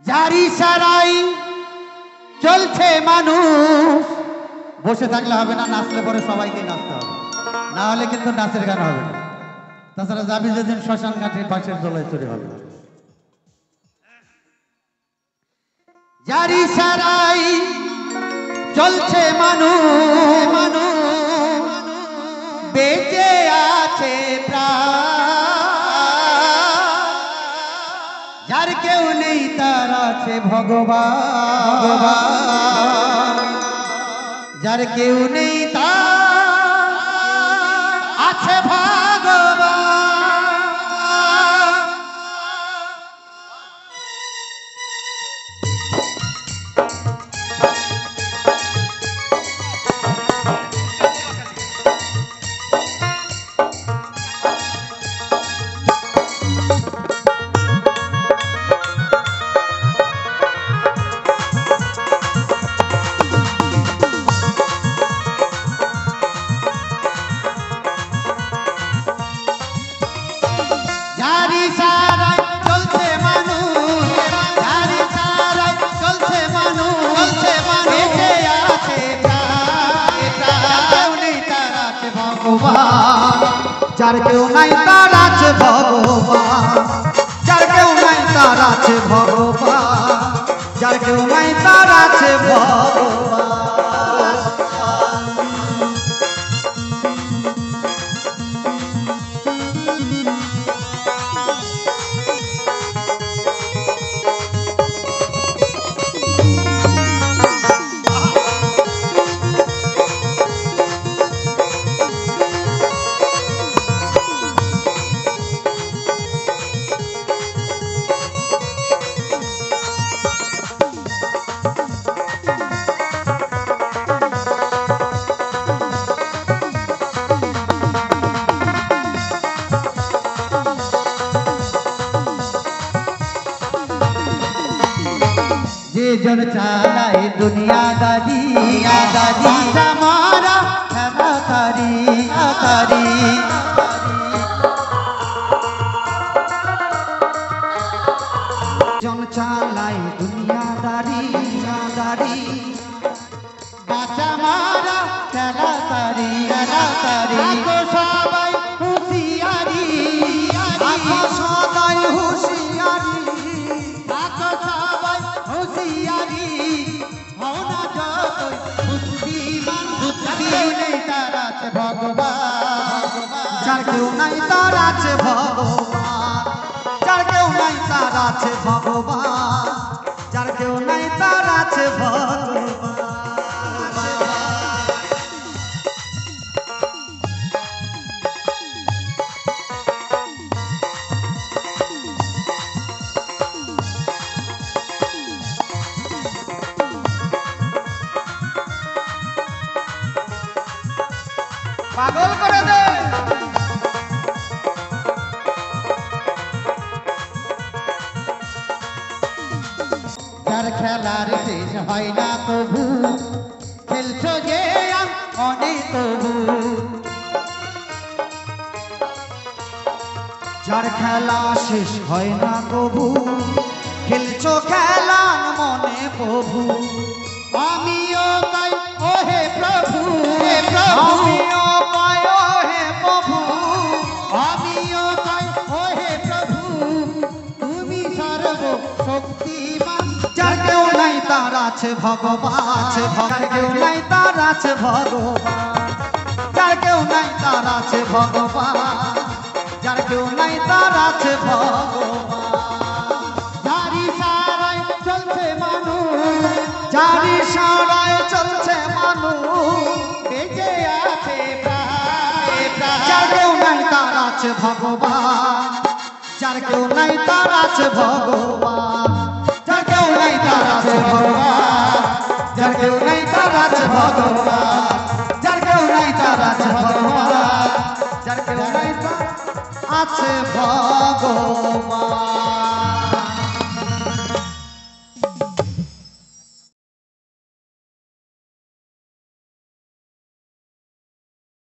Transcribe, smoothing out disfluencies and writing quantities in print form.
যার ইশারায় চলছে মানুষ। বসে থাকলে হবে না, নাচলে পরে সবাইকে নাচতে হবে, না হলে কিন্তু নাচের গান হবে না। তাছাড়া যাবি যেদিন শ্মশান ঘাটে বাঁশের দোলায় চুরি হবে। যার ইশারায় চলছে মানুষ, বেঁচে আছে প্রাণ। যার কেউ নেই তার আছে ভগবান, যার কেউ নেই তার আছে ভগবান। যার কেউ নাই তার আছে ভগবান, যার কেউ নাই তার আছে ভগবান, যার কেউ নাই তার আছে ভগবান। যে জন চালায় দুনিয়াদারি, हमारा तारी तारी। জন চালায় দুনিয়াদারি, বাঁচা মারা খেলা তারি তারি। সবাই হুঁশিয়ারি, সদাই হুঁশিয়ারি, সবাই হুঁশিয়ারি। হও না যতই বুদ্ধিমান, কেউ নেই তার আছে ভগবান, যার কেউ নাই তার আছে ভগবান, যার কেউ নাই তার আছে ভগবান, যার কেউ নাই তার আছে ভগবান। পাগল করে দে। যার খেলার শেষ হয় না তবু, খেলছো যে অনেক তবু। যার খেলা শেষ হয় না তবু, খেলছো খেলার মনে প্রভু। আমিও তাই ও হে প্রভু, আমিও তাই ও হে প্রভু, আমিও তাই ও হে প্রভু। তুমি সর্বশক্তিমান, যার কেউ নাই তার আছে ভগবান, যার কেউ নাই তার আছে ভগবান, যার কেউ নাই তার আছে ভগবান, যার কেউ নাই তার আছে ভগবান। যার ইশারায় চলছে মানুষ, যার ইশারায় চলছে মানুষ, বেঁচে আছে প্রাণ। যার কেউ নাই তার আছে ভগবান, যার কেউ নাই তার আছে ভগবান, যার কেউ নাই তার আছে ভগবান, যার কেউ নাই তার আছে ভগবান, যার কেউ নাই তার আছে ভগবান, যার কেউ নাই তার আছে ভগবান।